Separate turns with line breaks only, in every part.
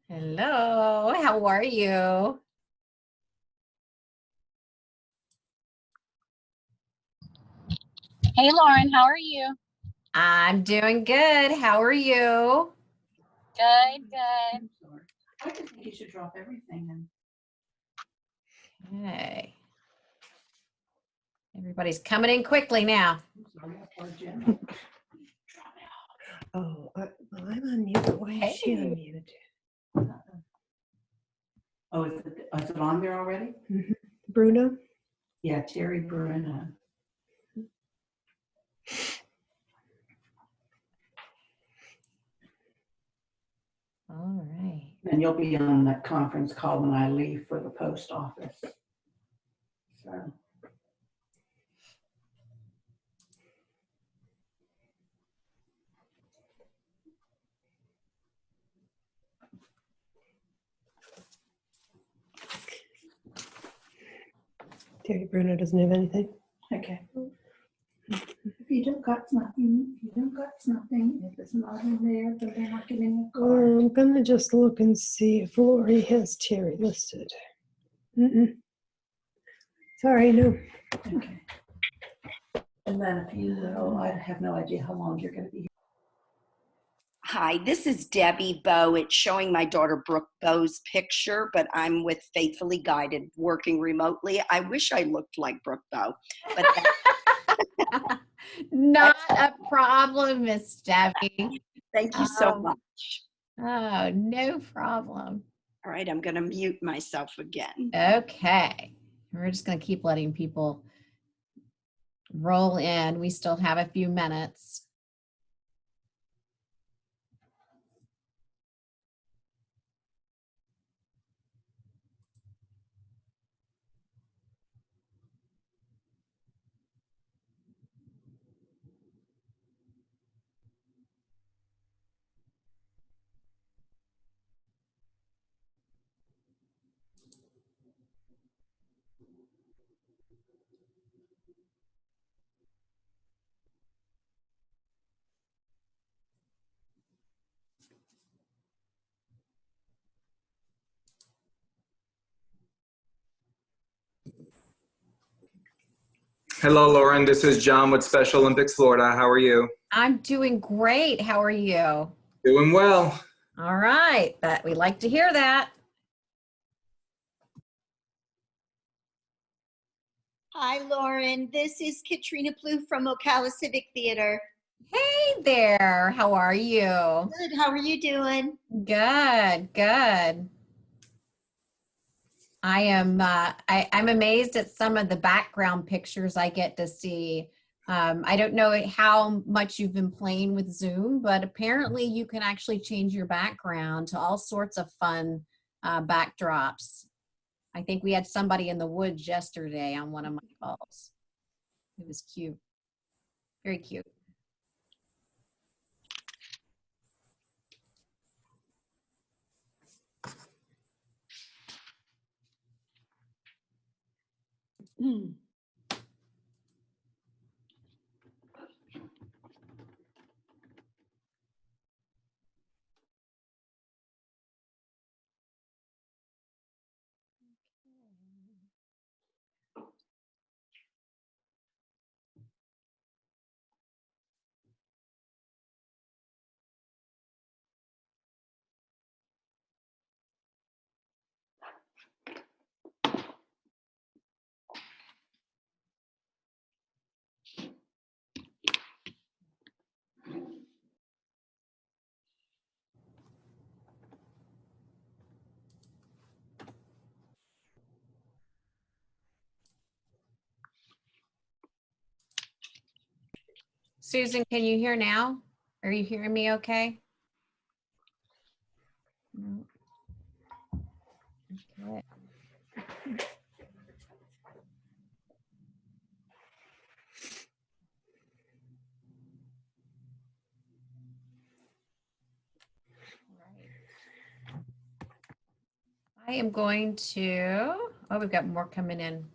Hello, how are you?
Hey Lauren, how are you?
I'm doing good. How are you?
Good, good.
I just think you should drop everything in.
Okay. Everybody's coming in quickly now.
Oh, well, I'm unmuted. Why is she
Hey.
unmuted?
Oh, is it on there already?
Bruno?
Yeah, Terry Bruno.
All right.
And you'll be on that conference call when I leave for the post office. So.
Terry Bruno doesn't have anything.
Okay. If you don't got nothing, if it's not in there, then they're not getting a card.
I'm gonna just look and see if Lori has Terry listed. Sorry, no.
Okay. And then if you will, I have no idea how long you're gonna be here.
Hi, this is Debbie Bowe. It's showing my daughter Brooke Bowe's picture, but I'm with Faithfully Guided working remotely. I wish I looked like Brooke Bowe, but
Not a problem, Miss Debbie.
thank you so much.
Oh, no problem.
All right, I'm going to mute myself again.
Okay. We're just going to keep letting people roll in. We still have a few minutes.
Hello, Lauren. This is John with Special Olympics Florida. How are you?
I'm doing great. How are you?
Doing well.
All right. We like to hear that.
Hi, Lauren. This is Katrina Plouffe from Ocala Civic Theater.
Hey there. How are you?
Good. How are you doing?
Good, good. I'm amazed at some of the background pictures I get to see. I don't know how much you've been playing with Zoom, but apparently you can actually change your background to all sorts of fun backdrops. I think we had somebody in the woods yesterday on one of my calls. It was cute. Very cute. Susan, can you hear now? Are you hearing me okay? No. Okay. I am going to, oh, we've got more coming in.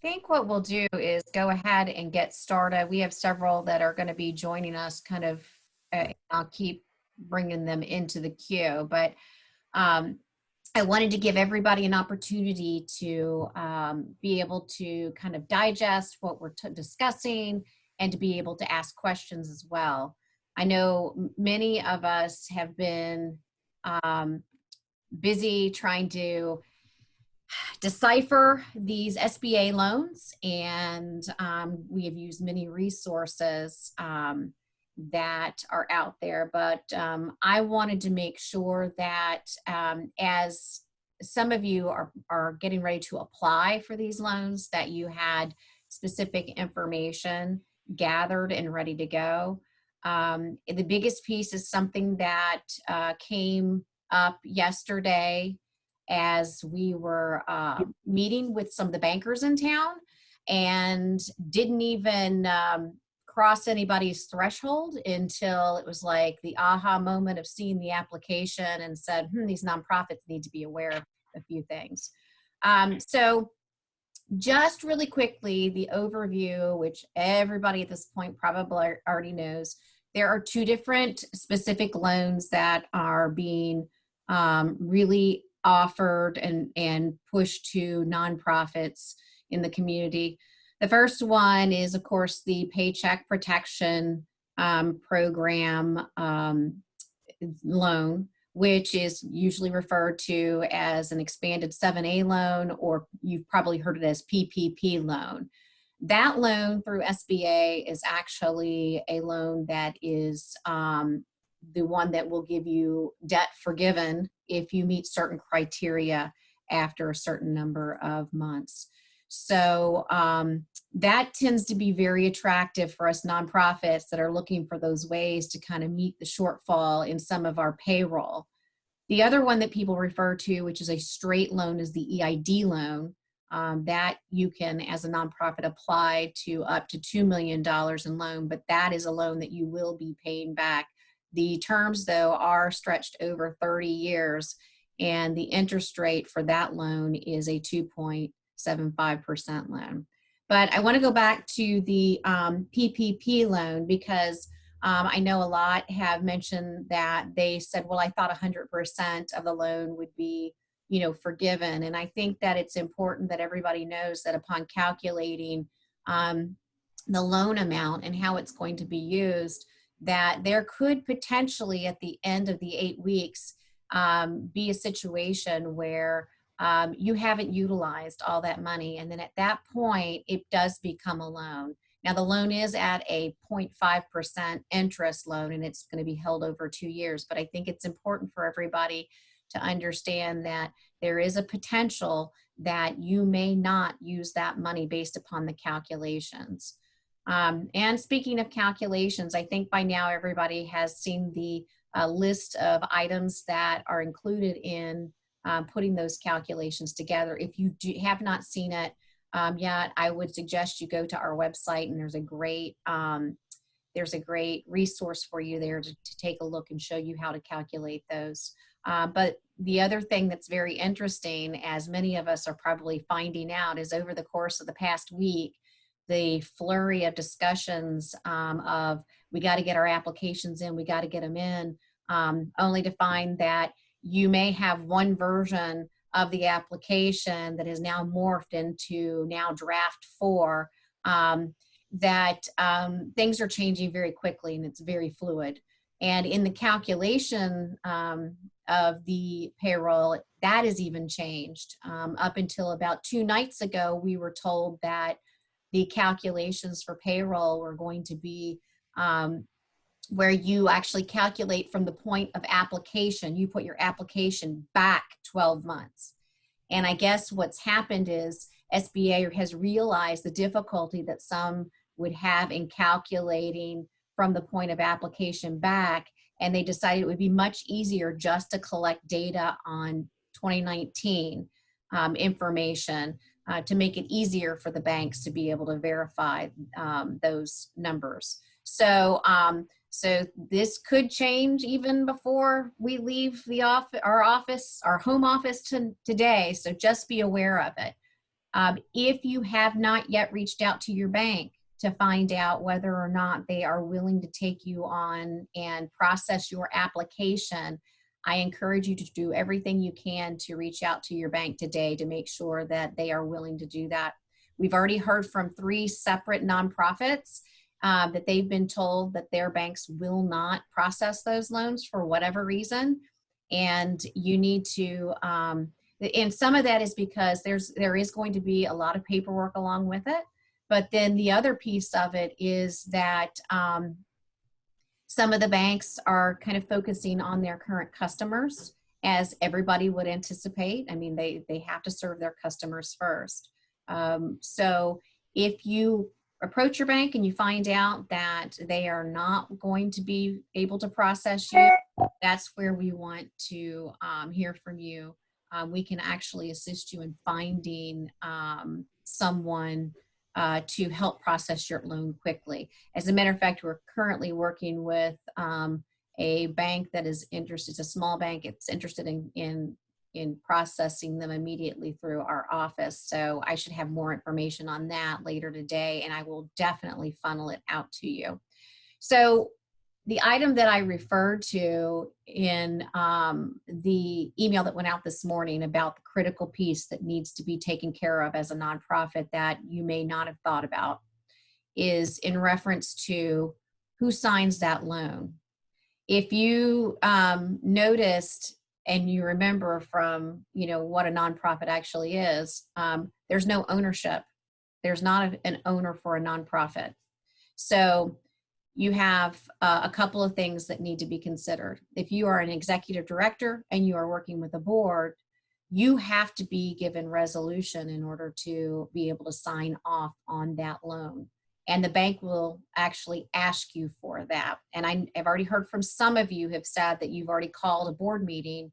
think what we'll do is go ahead and get started. We have several that are going to be joining us kind of, I'll keep bringing them into the queue, but I wanted to give everybody an opportunity to be able to kind of digest what we're discussing and to be able to ask questions as well. I know many of us have been busy trying to decipher these SBA loans, and we have used many resources that are out there, but I wanted to make sure that as some of you are getting ready to apply for these loans, that you had specific information gathered and ready to go. The biggest piece is something that came up yesterday as we were meeting with some of the bankers in town, and didn't even cross anybody's threshold until it was like the aha moment of seeing the application and said, these nonprofits need to be aware of a few things. So just really quickly, the overview, which everybody at this point probably already knows, there are two different specific loans that are being really offered and pushed to nonprofits in the community. The first one is, of course, the Paycheck Protection Program loan, which is usually referred to as an expanded 7A loan, or you've probably heard it as PPP loan. That loan through SBA is actually a loan that is the one that will give you debt forgiven if you meet certain criteria after a certain number of months. So that tends to be very attractive for us nonprofits that are looking for those ways to kind of meet the shortfall in some of our payroll. The other one that people refer to, which is a straight loan, is the EID loan. That you can, as a nonprofit, apply to up to $2 million in loan, but that is a loan that you will be paying back. The terms, though, are stretched over 30 years, and the interest rate for that loan is a 2.75% loan. But I want to go back to the PPP loan, because I know a lot have mentioned that they said, well, I thought 100% of the loan would be, forgiven. And I think that it's important that everybody knows that upon calculating the loan amount and how it's going to be used, that there could potentially at the end of the 8 weeks be a situation where you haven't utilized all that money. And then at that point, it does become a loan. Now, the loan is at a 0.5% interest loan, and it's going to be held over 2 years. But I think it's important for everybody to understand that there is a potential that you may not use that money based upon the calculations. And speaking of calculations, I think by now everybody has seen the list of items that are included in putting those calculations together. If you have not seen it yet, I would suggest you go to our website, and there's a great resource for you there to take a look and show you how to calculate those. But the other thing that's very interesting, as many of us are probably finding out, is over the course of the past week, the flurry of discussions of we got to get our applications in, we got to get them in, only to find that you may have one version of the application that is now morphed into now draft 4, that things are changing very quickly, and it's very fluid. And in the calculation of the payroll, that is even changed. Up until about 2 nights ago, we were told that the calculations for payroll were going to be where you actually calculate from the point of application. You put your application back 12 months. And I guess what's happened is SBA has realized the difficulty that some would have in calculating from the point of application back, and they decided it would be much easier just to collect data on 2019 information to make it easier for the banks to be able to verify those numbers. So, so this could change even before we leave the our home office today. So just be aware of it. If you have not yet reached out to your bank to find out whether or not they are willing to take you on and process your application, I encourage you to do everything you can to reach out to your bank today to make sure that they are willing to do that. We've already heard from 3 separate nonprofits that they've been told that their banks will not process those loans for whatever reason. And you need to, and some of that is because there is going to be a lot of paperwork along with it. But then the other piece of it is that some of the banks are kind of focusing on their current customers, as everybody would anticipate. I mean, they have to serve their customers first. So if you approach your bank and you find out that they are not going to be able to process you, that's where we want to hear from you. We can actually assist you in finding someone to help process your loan quickly. As a matter of fact, we're currently working with a bank that is interested, it's a small bank, it's interested in processing them immediately through our office. So I should have more information on that later today, and I will definitely funnel it out to you. So the item that I referred to in the email that went out this morning about the critical piece that needs to be taken care of as a nonprofit that you may not have thought about is in reference to who signs that loan. If you noticed and you remember from, what a nonprofit actually is, there's no ownership. There's not an owner for a nonprofit. So you have a couple of things that need to be considered. If you are an executive director and you are working with a board, you have to be given resolution in order to be able to sign off on that loan. And the bank will actually ask you for that. And I've already heard from some of you have said that you've already called a board meeting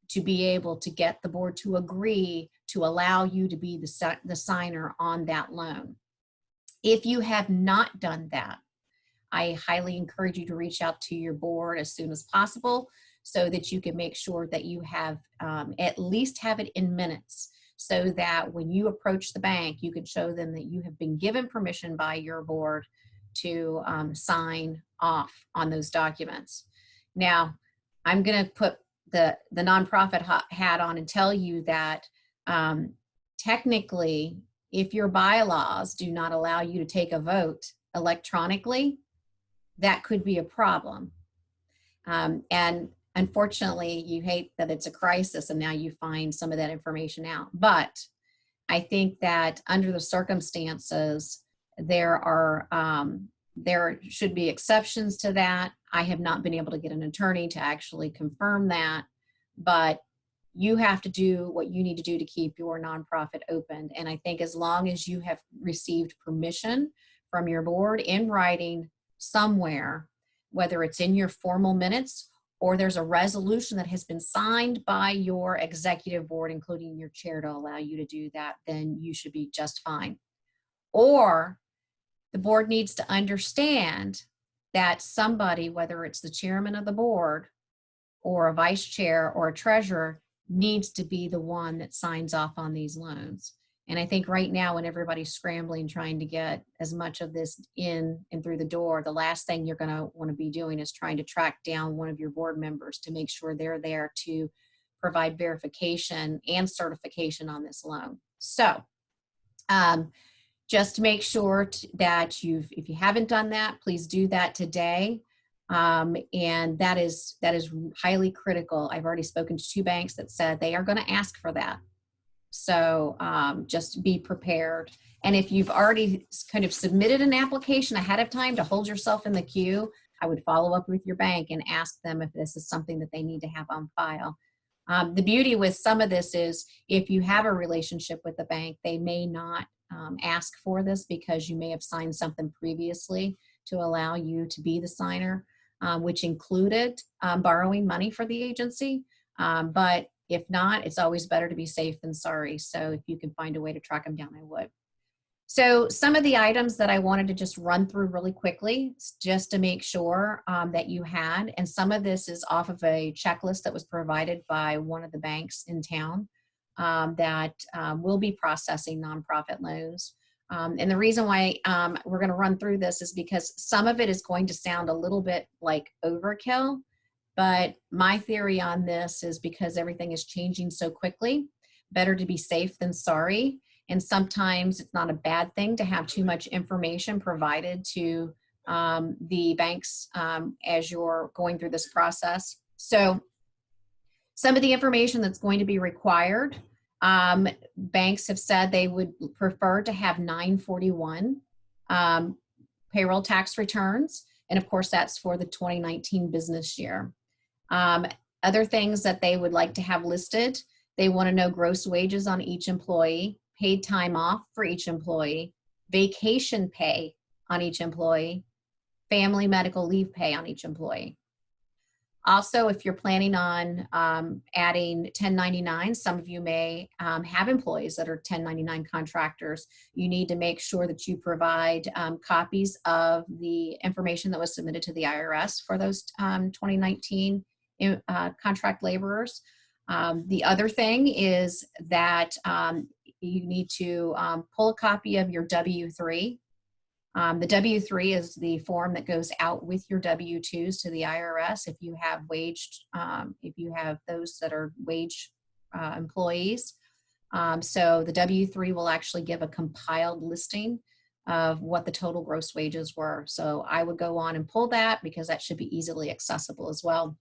to be able to get the board to agree to allow you to be the signer on that loan. If you have not done that, I highly encourage you to reach out to your board as soon as possible so that you can make sure that you have at least have it in minutes, so that when you approach the bank, you can show them that you have been given permission by your board to sign off on those documents. Now, I'm going to put the nonprofit hat on and tell you that technically, if your bylaws do not allow you to take a vote electronically, that could be a problem. And unfortunately, you hate that it's a crisis and now you find some of that information out. But I think that under the circumstances, there should be exceptions to that. I have not been able to get an attorney to actually confirm that, but you have to do what you need to do to keep your nonprofit open. And I think as long as you have received permission from your board in writing somewhere, whether it's in your formal minutes or there's a resolution that has been signed by your executive board, including your chair, to allow you to do that, then you should be just fine. Or the board needs to understand that somebody, whether it's the chairman of the board or a vice chair or a treasurer, needs to be the one that signs off on these loans. And I think right now, when everybody's scrambling, trying to get as much of this in and through the door, the last thing you're going to want to be doing is trying to track down one of your board members to make sure they're there to provide verification and certification on this loan. So just make sure that if you haven't done that, please do that today. And that is highly critical. I've already spoken to 2 banks that said they are going to ask for that. So just be prepared. And if you've already kind of submitted an application ahead of time to hold yourself in the queue, I would follow up with your bank and ask them if this is something that they need to have on file. The beauty with some of this is if you have a relationship with the bank, they may not ask for this because you may have signed something previously to allow you to be the signer, which included borrowing money for the agency. But if not, it's always better to be safe than sorry. So if you can find a way to track them down, I would. So some of the items that I wanted to just run through really quickly, just to make sure that you had, and some of this is off of a checklist that was provided by one of the banks in town. that will be processing nonprofit loans. And the reason why we're going to run through this is because some of it is going to sound a little bit like overkill, but my theory on this is because everything is changing so quickly, better to be safe than sorry. And sometimes it's not a bad thing to have too much information provided to the banks as you're going through this process. So some of the information that's going to be required, banks have said they would prefer to have 941 payroll tax returns. And of course, that's for the 2019 business year. Other things that they would like to have listed, they want to know gross wages on each employee, paid time off for each employee, vacation pay on each employee, family medical leave pay on each employee. Also, if you're planning on adding 1099, some of you may have employees that are 1099 contractors. You need to make sure that you provide copies of the information that was submitted to the IRS for those 2019 contract laborers. The other thing is that you need to pull a copy of your W-3. The W-3 is the form that goes out with your W-2s to the IRS if you have if you have those that are wage employees. So the W-3 will actually give a compiled listing of what the total gross wages were. So I would go on and pull that because that should be easily accessible as well.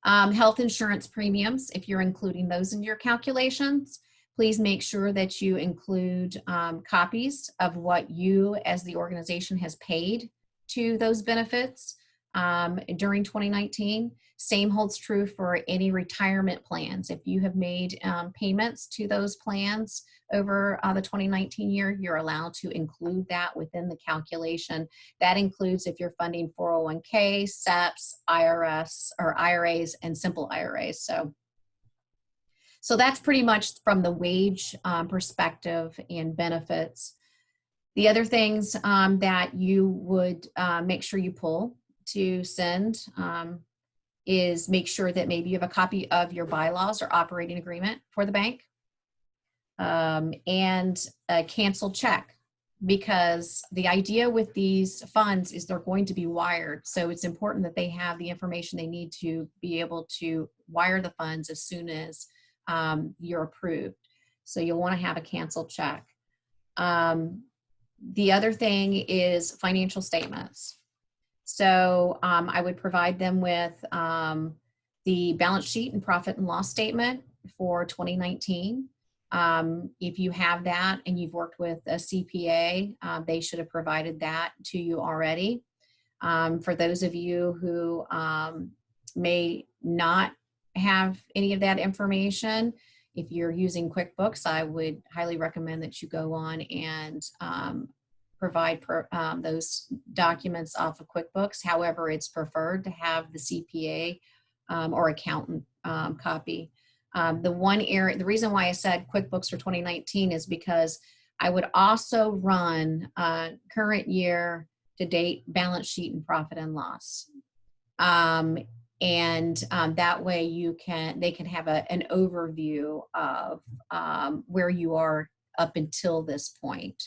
Health insurance premiums, if you're including those in your calculations, please make sure that you include copies of what you as the organization has paid to those benefits during 2019. Same holds true for any retirement plans. If you have made payments to those plans over the 2019 year, you're allowed to include that within the calculation. That includes if you're funding 401k, SEPs, IRAs, and simple IRAs. So that's pretty much from the wage perspective and benefits. The other things that you would make sure you pull to send is make sure that maybe you have a copy of your bylaws or operating agreement for the bank and a canceled check, because the idea with these funds is they're going to be wired. So it's important that they have the information they need to be able to wire the funds as soon as you're approved. So you'll want to have a canceled check. The other thing is financial statements. So I would provide them with the balance sheet and profit and loss statement for 2019. If you have that and you've worked with a CPA, they should have provided that to you already. For those of you who may not have any of that information, if you're using QuickBooks, I would highly recommend that you go on and provide those documents off of QuickBooks. However, it's preferred to have the CPA or accountant copy. The reason why I said QuickBooks for 2019 is because I would also run current year to date balance sheet and profit and loss. That way they can have an overview of where you are up until this point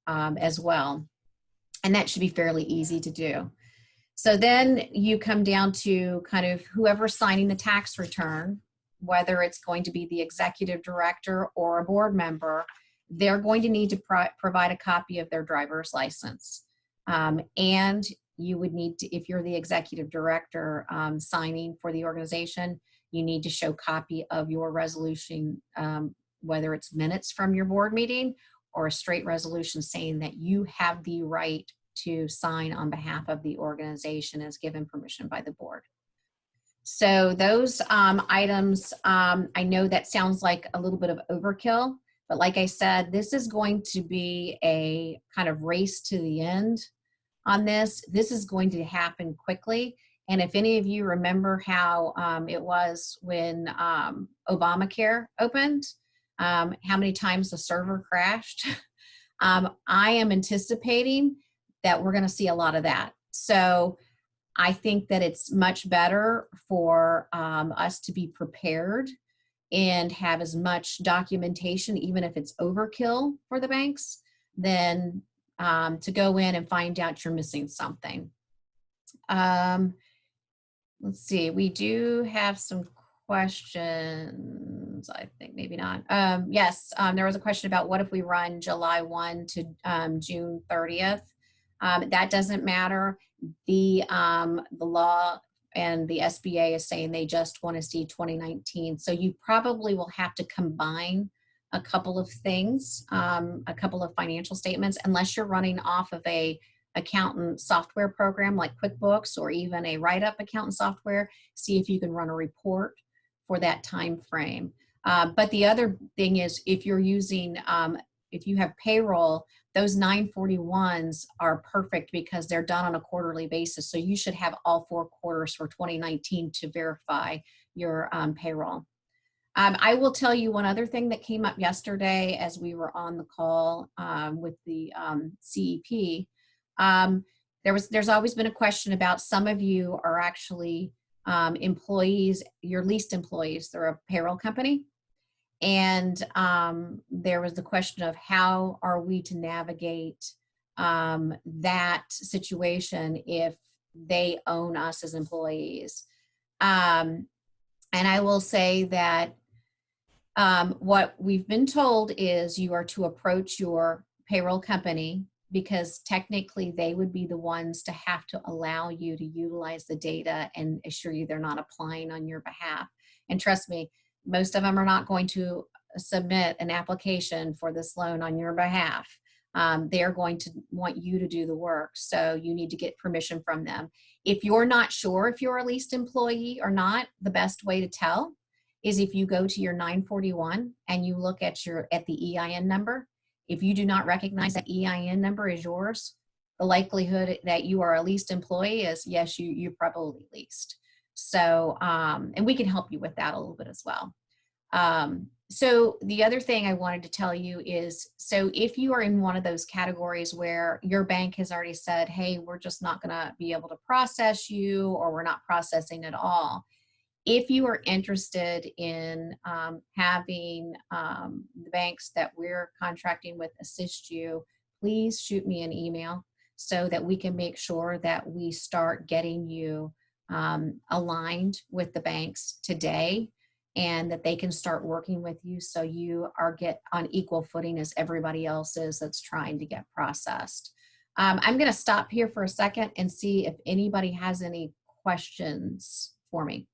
as well. And that should be fairly easy to do. So then you come down to kind of whoever's signing the tax return, whether it's going to be the executive director or a board member, they're going to need to provide a copy of their driver's license. And you would need to, if you're the executive director signing for the organization, you need to show copy of your resolution, whether it's minutes from your board meeting or a straight resolution saying that you have the right to sign on behalf of the organization as given permission by the board. So those items, I know that sounds like a little bit of overkill, but like I said, this is going to be a kind of race to the end on this. This is going to happen quickly. And if any of you remember how it was when Obamacare opened, how many times the server crashed, I am anticipating that we're going to see a lot of that. So I think that it's much better for us to be prepared and have as much documentation, even if it's overkill for the banks, than to go in and find out you're missing something. Let's see, we do have some questions, I think, maybe not. Yes, there was a question about what if we run July 1 to June 30th. That doesn't matter. The law and the SBA is saying they just want to see 2019. So you probably will have to combine a couple of things, a couple of financial statements, unless you're running off of a accountant software program like QuickBooks or even a write-up accountant software. See if you can run a report for that time frame. But the other thing is, if you're using, if you have payroll, those 941s are perfect because they're done on a quarterly basis. So you should have all 4 quarters for 2019 to verify your payroll. I will tell you one other thing that came up yesterday as we were on the call with the CEP. There's always been a question about, some of you are actually employees, your leased employees, they're a payroll company. And there was the question of how are we to navigate that situation if they own us as employees. And I will say that what we've been told is you are to approach your payroll company, because technically they would be the ones to have to allow you to utilize the data and assure you they're not applying on your behalf. And trust me, most of them are not going to submit an application for this loan on your behalf. They are going to want you to do the work. So you need to get permission from them. If you're not sure if you're a leased employee or not, the best way to tell is if you go to your 941 and you look at the EIN number. If you do not recognize that EIN number is yours, the likelihood that you are a leased employee is yes, you probably leased. So, and we can help you with that a little bit as well. So the other thing I wanted to tell you is, so if you are in one of those categories where your bank has already said, hey, we're just not gonna be able to process you, or we're not processing at all. If you are interested in having the banks that we're contracting with assist you, please shoot me an email so that we can make sure that we start getting you aligned with the banks today, and that they can start working with you so you get on equal footing as everybody else is that's trying to get processed. I'm going to stop here for a second and see if anybody has any questions for me.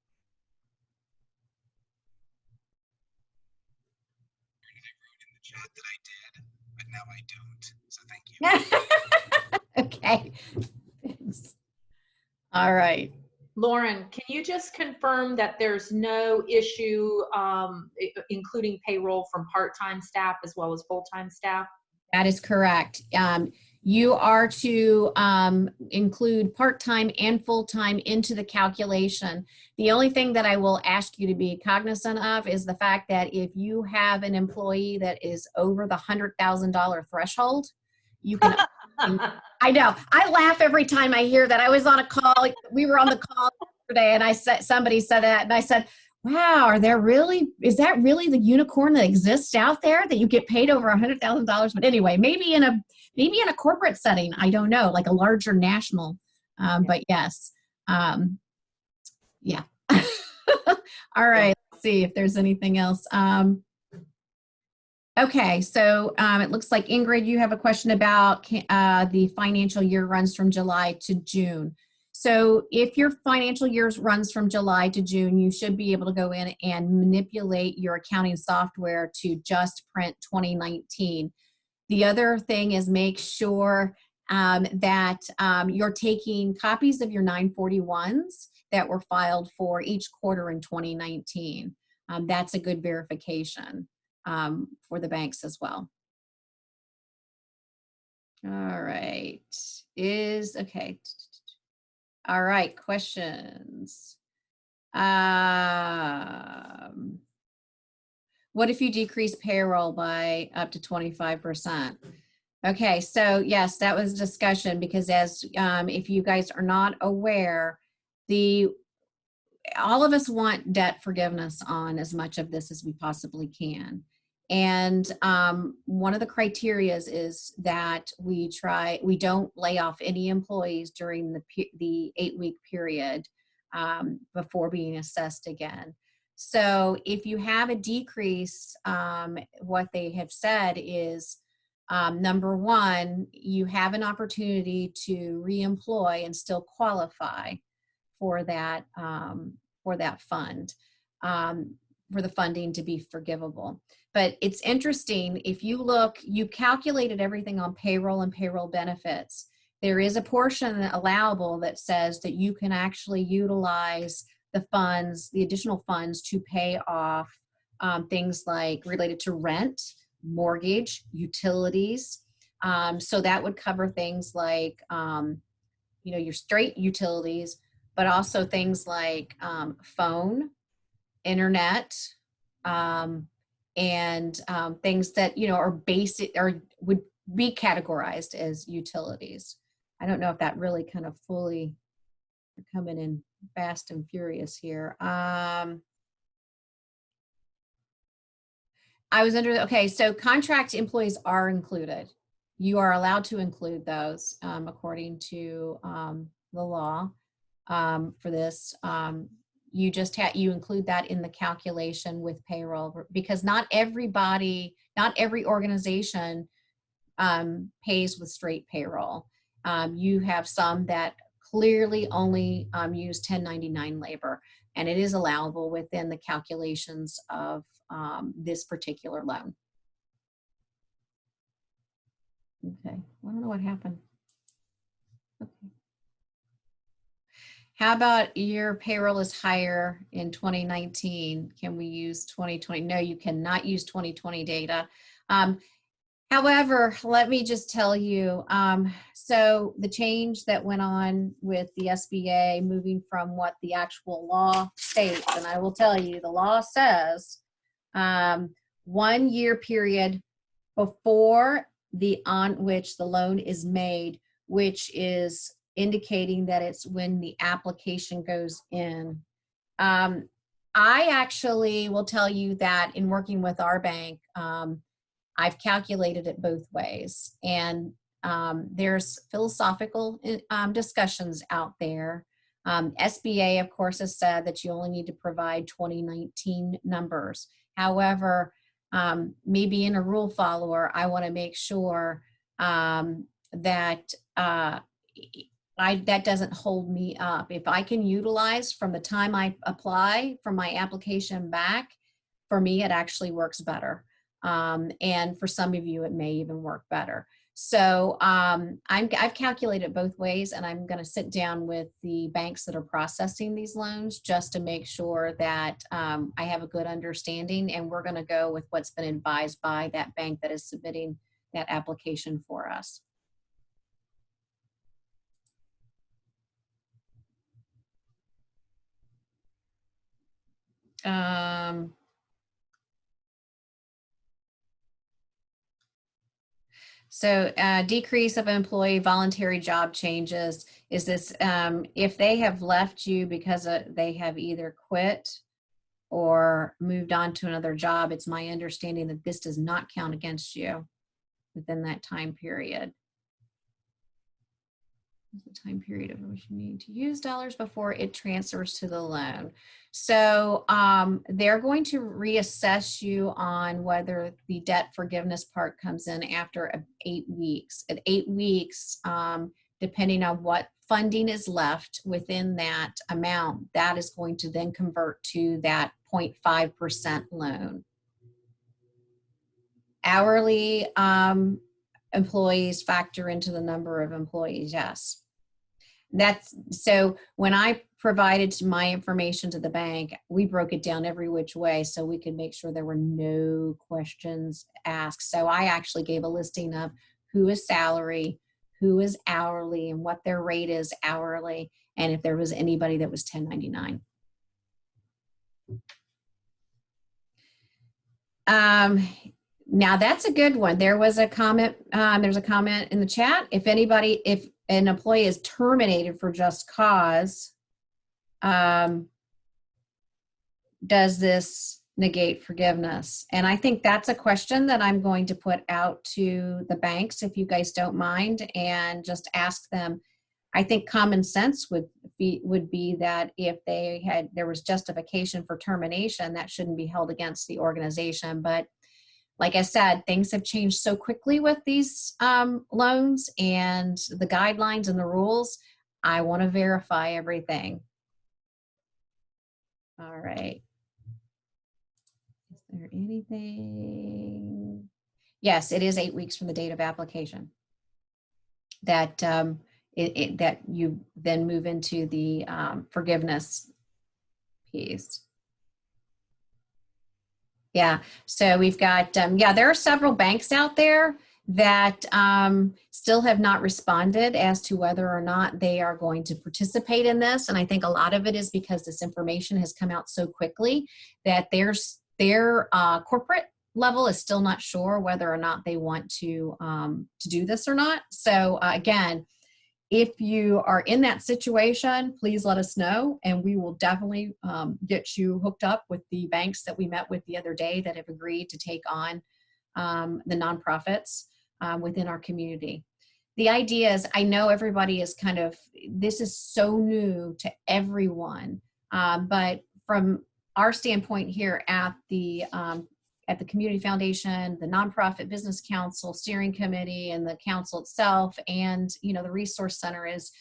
Chat that I did, but now I don't. So thank you.
Okay. Thanks. All right.
Lauren, can you just confirm that there's no issue including payroll from part-time staff as well as full-time staff?
That is correct. You are to include part-time and full-time into the calculation. The only thing that I will ask you to be cognizant of is the fact that if you have an employee that is over the $100,000 threshold, you can. I know. I laugh every time I hear that. I was on a call. We were on the call yesterday, and somebody said that, and I said, wow, is that really the unicorn that exists out there, that you get paid over $100,000? But anyway, maybe in a corporate setting, I don't know, like a larger national, but yes. Yeah. All right, let's see if there's anything else. Okay, so it looks like, Ingrid, you have a question about the financial year runs from July to June. So if your financial year runs from July to June, you should be able to go in and manipulate your accounting software to just print 2019. The other thing is make sure that you're taking copies of your 941s that were filed for each quarter in 2019. That's a good verification for the banks as well. All right, okay. All right, questions. What if you decrease payroll by up to 25%? Okay, so yes, that was discussion, because as if you guys are not aware, all of us want debt forgiveness on as much of this as we possibly can. And one of the criterias is that we don't lay off any employees during the 8-week period before being assessed again. So if you have a decrease, what they have said is, number one, you have an opportunity to reemploy and still qualify for that fund, for the funding to be forgivable. But it's interesting, if you look, you calculated everything on payroll and payroll benefits. There is a portion allowable that says that you can actually utilize the funds, the additional funds, to pay off things like related to rent, mortgage, utilities. So that would cover things like, your straight utilities, but also things like phone, internet, and things that, are basic or would be categorized as utilities. I don't know if that really kind of fully, we're coming in fast and furious here. So contract employees are included. You are allowed to include those according to the law for this. You just you include that in the calculation with payroll, because not every organization pays with straight payroll. You have some that clearly only use 1099 labor, and it is allowable within the calculations of this particular loan. Okay, I don't know what happened. Okay. How about your payroll is higher in 2019? Can we use 2020? No, you cannot use 2020 data. However, let me just tell you, so the change that went on with the SBA moving from what the actual law states, and I will tell you, the law says 1 year period before the on which the loan is made, which is indicating that it's when the application goes in. I actually will tell you that in working with our bank, I've calculated it both ways, and there's philosophical discussions out there. SBA, of course, has said that you only need to provide 2019 numbers. However, me being a rule follower, I want to make sure that that doesn't hold me up. If I can utilize from the time I apply from my application back, for me, it actually works better. And for some of you, it may even work better. So I've calculated both ways, and I'm going to sit down with the banks that are processing these loans just to make sure that I have a good understanding, and we're going to go with what's been advised by that bank that is submitting that application for us. So decrease of employee voluntary job changes is this, if they have left you because they have either quit or moved on to another job, it's my understanding that this does not count against you within that time period. The time period of which you need to use dollars before it transfers to the loan. So they're going to reassess you on whether the debt forgiveness part comes in after 8 weeks. At 8 weeks, depending on what funding is left within that amount, that is going to then convert to that 0.5% loan. Hourly employees factor into the number of employees, yes. That's so when I provided my information to the bank, we broke it down every which way so we could make sure there were no questions asked. So I actually gave a listing of who is salary, who is hourly, and what their rate is hourly, and if there was anybody that was 1099. Now that's a good one. There was a comment, there's a comment in the chat. If an employee is terminated for just cause, does this negate forgiveness? And I think that's a question that I'm going to put out to the banks, if you guys don't mind, and just ask them. I think common sense would be that if there was justification for termination, that shouldn't be held against the organization. But like I said, things have changed so quickly with these loans and the guidelines and the rules. I want to verify everything. All right. Is there anything? Yes, it is 8 weeks from the date of application that that you then move into the forgiveness piece. Yeah, so we've got, yeah, there are several banks out there that still have not responded as to whether or not they are going to participate in this. And I think a lot of it is because this information has come out so quickly that their corporate level is still not sure whether or not they want to do this or not. So again, if you are in that situation, please let us know, and we will definitely get you hooked up with the banks that we met with the other day that have agreed to take on the nonprofits within our community. The idea is, I know everybody is kind of, this is so new to everyone, but from our standpoint here at the Community Foundation, the Nonprofit Business Council, Steering Committee, and the council itself, and the Resource Center is,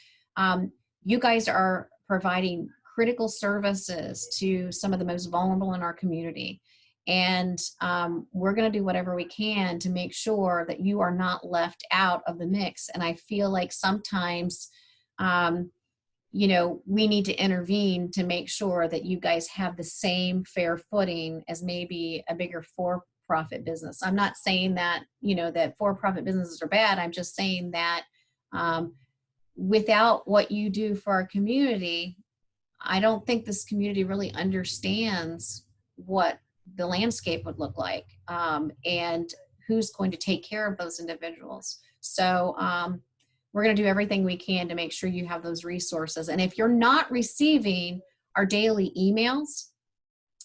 you guys are providing critical services to some of the most vulnerable in our community. And we're gonna do whatever we can to make sure that you are not left out of the mix. And I feel like sometimes, we need to intervene to make sure that you guys have the same fair footing as maybe a bigger for-profit business. I'm not saying that, that for-profit businesses are bad. I'm just saying that without what you do for our community, I don't think this community really understands what the landscape would look like and who's going to take care of those individuals. So, we're going to do everything we can to make sure you have those resources. And if you're not receiving our daily emails,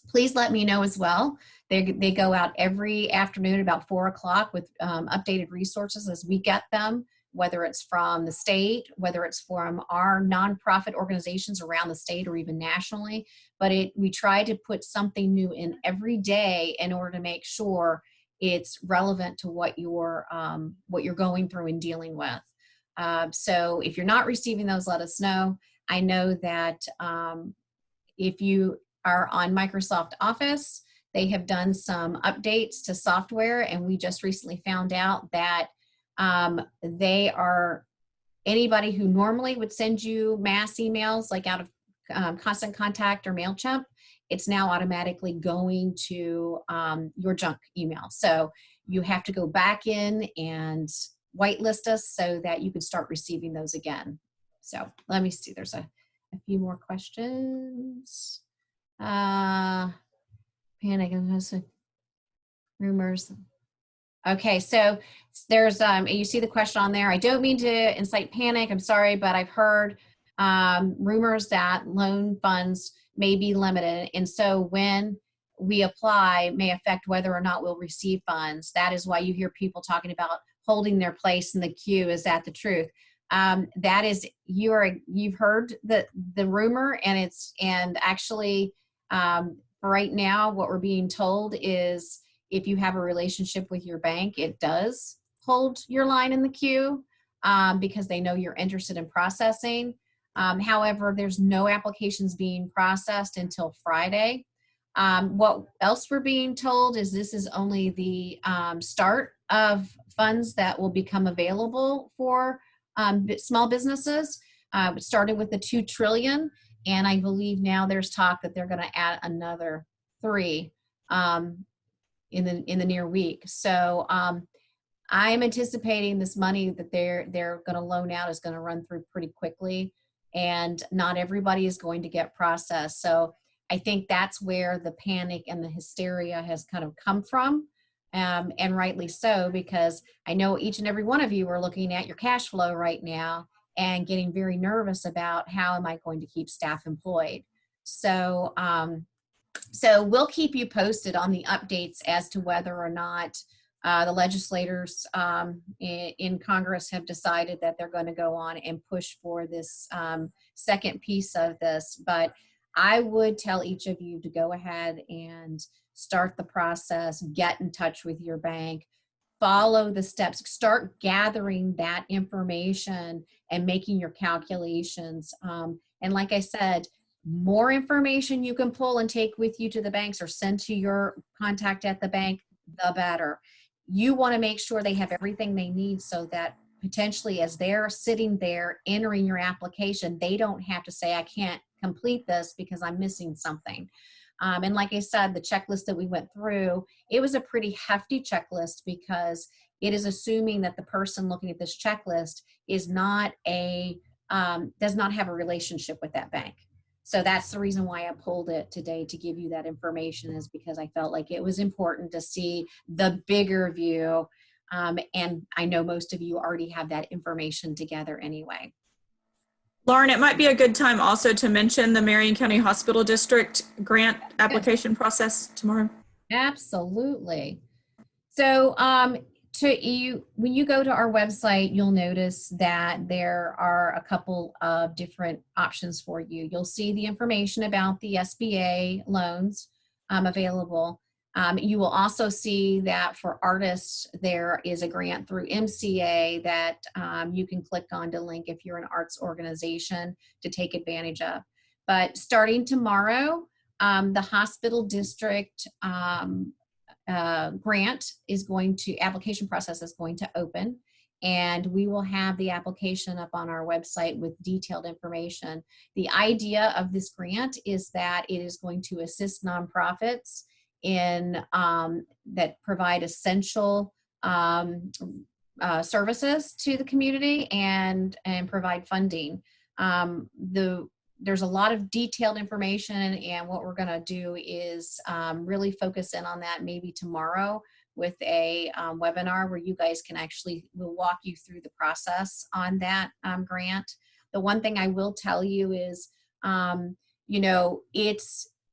please let me know as well. They go out every afternoon about 4 o'clock with updated resources as we get them, whether it's from the state, whether it's from our nonprofit organizations around the state or even nationally. But we try to put something new in every day in order to make sure it's relevant to what you're going through and dealing with. So if you're not receiving those, let us know. I know that if you are on Microsoft Office, they have done some updates to software, and we just recently found out that anybody who normally would send you mass emails like out of Constant Contact or MailChimp, it's now automatically going to your junk email. So you have to go back in and whitelist us so that you can start receiving those again. So let me see, there's a few more questions. Panic and rumors. Okay, so there's, you see the question on there. I don't mean to incite panic, I'm sorry, but I've heard rumors that loan funds may be limited. And so when we apply may affect whether or not we'll receive funds. That is why you hear people talking about holding their place in the queue. Is that the truth? That is, you've heard the rumor, and actually right now what we're being told is if you have a relationship with your bank, it does hold your line in the queue because they know you're interested in processing. However, there's no applications being processed until Friday. What else we're being told is this is only the start of funds that will become available for small businesses. Started with the $2 trillion, and I believe now there's talk that they're going to add another 3 in the near week. So I'm anticipating this money that they're going to loan out is going to run through pretty quickly, and not everybody is going to get processed. So I think that's where the panic and the hysteria has kind of come from, and rightly so, because I know each and every one of you are looking at your cash flow right now and getting very nervous about how am I going to keep staff employed. So So we'll keep you posted on the updates as to whether or not the legislators in Congress have decided that they're going to go on and push for this second piece of this. But I would tell each of you to go ahead and start the process, get in touch with your bank, follow the steps, start gathering that information and making your calculations. And like I said, more information you can pull and take with you to the banks or send to your contact at the bank, the better. You want to make sure they have everything they need so that potentially as they're sitting there entering your application, they don't have to say, I can't complete this because I'm missing something. And like I said, the checklist that we went through, it was a pretty hefty checklist because it is assuming that the person looking at this checklist is not does not have a relationship with that bank. So that's the reason why I pulled it today to give you that information, is because I felt like it was important to see the bigger view. And I know most of you already have that information together anyway.
Lauren, it might be a good time also to mention the Marion County Hospital District grant application process tomorrow.
Absolutely. So when you go to our website, you'll notice that there are a couple of different options for you. You'll see the information about the SBA loans available. You will also see that for artists, there is a grant through MCA that you can click on to link if you're an arts organization to take advantage of. But starting tomorrow, the hospital district grant application process is going to open, and we will have the application up on our website with detailed information. The idea of this grant is that it is going to assist nonprofits in that provide essential services to the community and provide funding. There's a lot of detailed information, and what we're going to do is really focus in on that maybe tomorrow with a webinar where you guys can we'll walk you through the process on that grant. The one thing I will tell you is,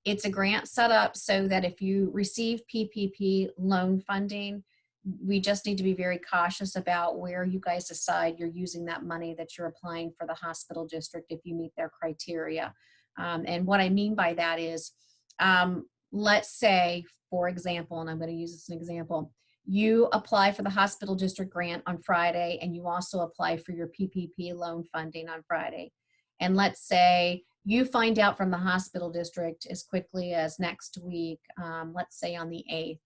it's a grant set up so that if you receive PPP loan funding, we just need to be very cautious about where you guys decide you're using that money that you're applying for the hospital district if you meet their criteria. And what I mean by that is, let's say, for example, and I'm going to use this as an example, you apply for the hospital district grant on Friday, and you also apply for your PPP loan funding on Friday. And let's say you find out from the hospital district as quickly as next week, let's say on the 8th,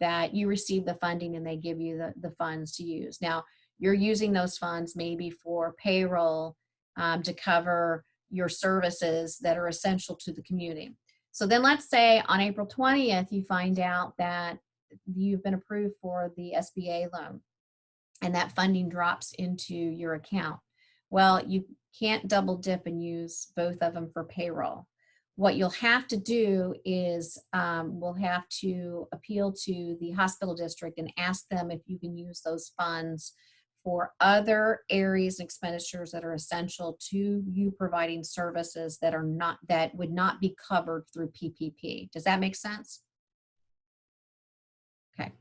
that you receive the funding and they give you the funds to use. Now, you're using those funds maybe for payroll to cover your services that are essential to the community. So then let's say on April 20th, you find out that you've been approved for the SBA loan and that funding drops into your account. Well, you can't double dip and use both of them for payroll. What you'll have to do is we'll have to appeal to the hospital district and ask them if you can use those funds for other areas and expenditures that are essential to you providing services that would not be covered through PPP. Does that make sense? Okay.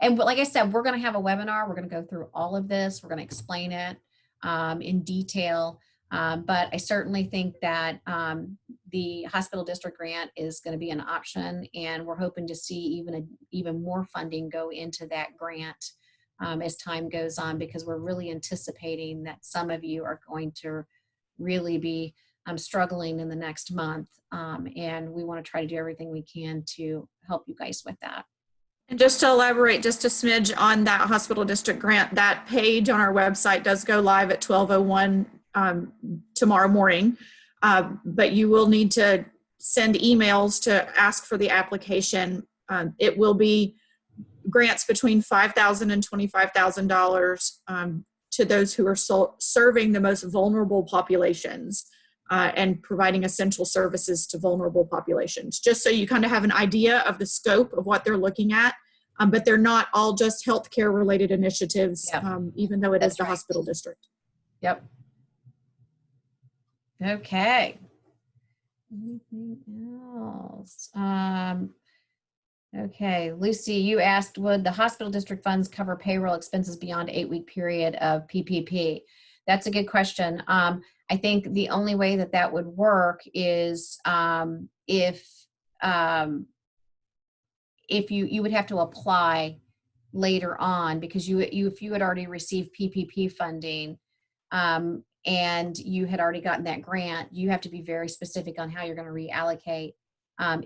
And like I said, we're going to have a webinar. We're going to go through all of this. We're going to explain it in detail. But I certainly think that the hospital district grant is going to be an option, and we're hoping to see even more funding go into that grant as time goes on, because we're really anticipating that some of you are going to really be struggling in the next month, and we want to try to do everything we can to help you guys with that.
And just to elaborate just a smidge on that hospital district grant, that page on our website does go live at 12:01 tomorrow morning, but you will need to send emails to ask for the application. It will be grants between $5,000 and $25,000 to those who are serving the most vulnerable populations and providing essential services to vulnerable populations, just so you kind of have an idea of the scope of what they're looking at. But they're not all just healthcare related initiatives, yep. Even though it is the hospital district.
Yep. Okay. Anything else? Okay, Lucy, you asked, would the hospital district funds cover payroll expenses beyond 8-week period of PPP? That's a good question. I think the only way that that would work is if you would have to apply later on, because if you had already received PPP funding and you had already gotten that grant, you have to be very specific on how you're going to reallocate.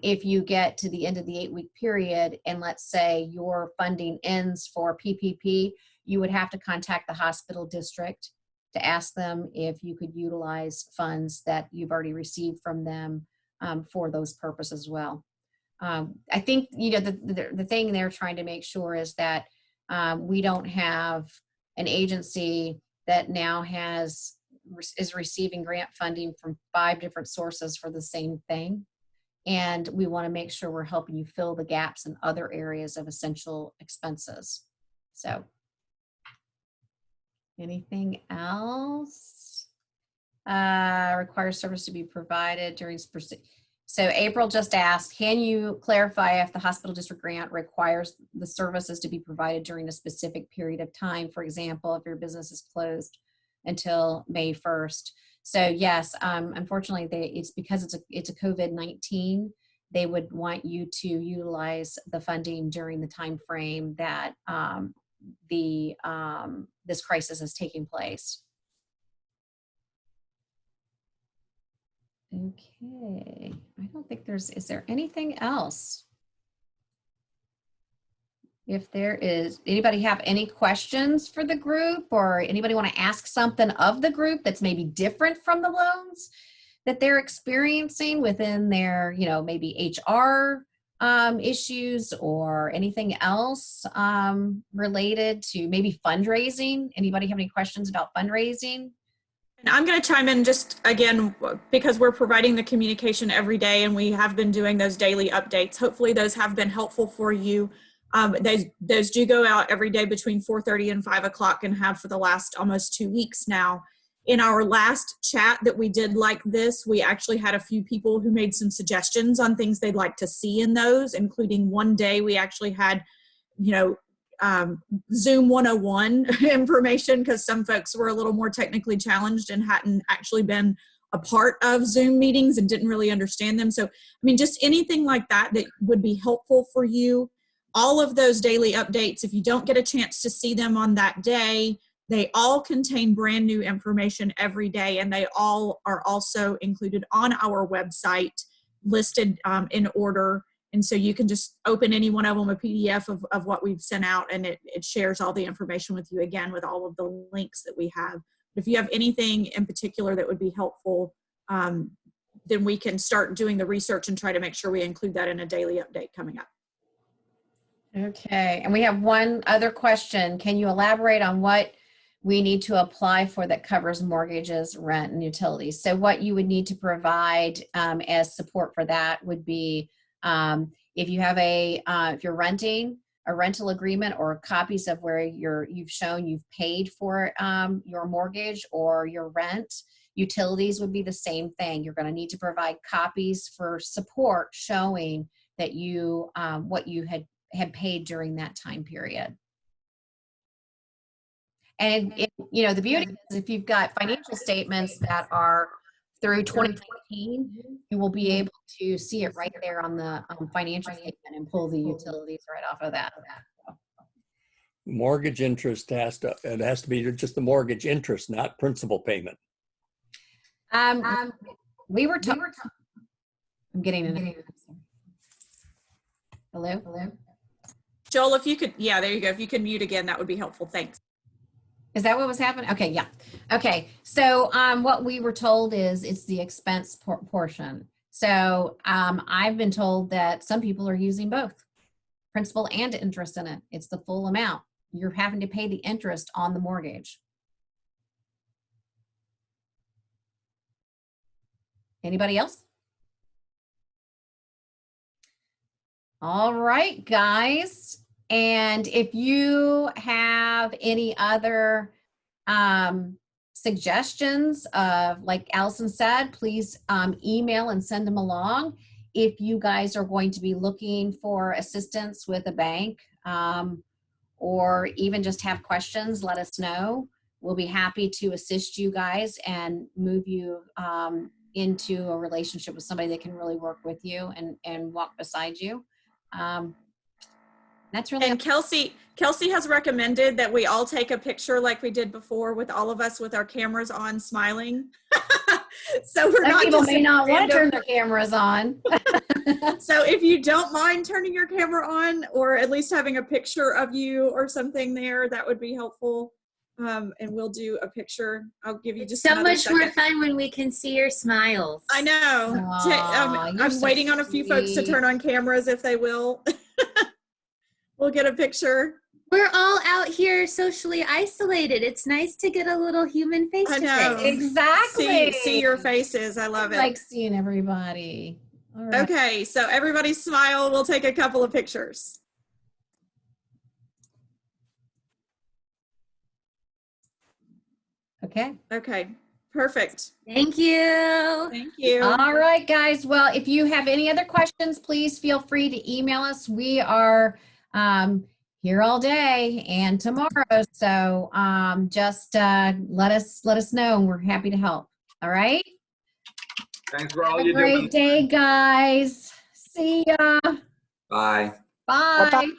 If you get to the end of the 8-week period and let's say your funding ends for PPP, you would have to contact the hospital district to ask them if you could utilize funds that you've already received from them for those purposes as well. I think, you know, the thing they're trying to make sure is that we don't have an agency that now is receiving grant funding from 5 different sources for the same thing. And we want to make sure we're helping you fill the gaps in other areas of essential expenses. So, anything else? Requires service to be provided during. So April just asked, can you clarify if the hospital district grant requires the services to be provided during a specific period of time? For example, if your business is closed until May 1st. So yes, unfortunately, it's because it's a COVID-19, they would want you to utilize the funding during the time frame that this crisis is taking place. Okay, I don't think is there anything else? If there is, anybody have any questions for the group, or anybody want to ask something of the group that's maybe different from the loans that they're experiencing within their, you know, maybe HR issues or anything else related to maybe fundraising? Anybody have any questions about fundraising?
And I'm going to chime in just again, because we're providing the communication every day and we have been doing those daily updates. Hopefully those have been helpful for you. Those do go out every day between 4:30 and 5 o'clock and have for the last almost 2 weeks now. In our last chat that we did like this, we actually had a few people who made some suggestions on things they'd like to see in those, including one day we actually had, you know, Zoom 101 information, because some folks were a little more technically challenged and hadn't actually been a part of Zoom meetings and didn't really understand them. So, I mean, just anything like that that would be helpful for you. All of those daily updates, if you don't get a chance to see them on that day, they all contain brand new information every day, and they all are also included on our website, listed in order. And so you can just open any one of them, a PDF of what we've sent out, and it shares all the information with you again with all of the links that we have. If you have anything in particular that would be helpful, then we can start doing the research and try to make sure we include that in a daily update coming up.
Okay, and we have one other question. Can you elaborate on what we need to apply for that covers mortgages, rent, and utilities? So what you would need to provide as support for that would be if you have if you're renting, a rental agreement or copies of where you've shown you've paid for your mortgage or your rent. Utilities would be the same thing. You're going to need to provide copies for support showing that you what you had paid during that time period. And you know, the beauty is if you've got financial statements that are through 2019, you will be able to see it right there on the financial statement and pull the utilities right off of that.
Mortgage interest has to be just the mortgage interest, not principal payment.
We were talking. I'm getting an. Hello.
Joel, if you could, yeah, there you go. If you could mute again, that would be helpful. Thanks.
Is that what was happening? Okay, yeah. Okay, so what we were told is it's the expense portion. So I've been told that some people are using both principal and interest in it. It's the full amount. You're having to pay the interest on the mortgage. Anybody else? All right, guys. And if you have any other suggestions, like Allison said, please email and send them along. If you guys are going to be looking for assistance with a bank, or even just have questions, let us know. We'll be happy to assist you guys and move you into a relationship with somebody that can really work with you and walk beside you. That's really
And Kelsey has recommended that we all take a picture like we did before with all of us with our cameras on smiling. So we're
some
not
people
just
may not want to turn
random-
their cameras on.
So if you don't mind turning your camera on, or at least having a picture of you or something there, that would be helpful. And we'll do a picture. I'll give you just
So
another
much more
second.
fun when we can see your smiles.
I know.
Aw, you're
I'm
so
waiting on a few folks to
sweet.
turn on cameras if they will. We'll get a picture.
We're all out here socially isolated. It's nice to get a little human face
I
to
know.
face.
Exactly.
See your faces. I love
I
it.
like seeing everybody. All right.
Okay, so everybody smile. We'll take a couple of pictures.
Okay.
Okay, perfect.
Thank you.
Thank you.
All right, guys. Well, if you have any other questions, please feel free to email us. We are here all day and tomorrow. So just let us know, and we're happy to help. All right.
Thanks for all
Have a
you're doing.
great day, guys. See ya.
Bye.
Bye.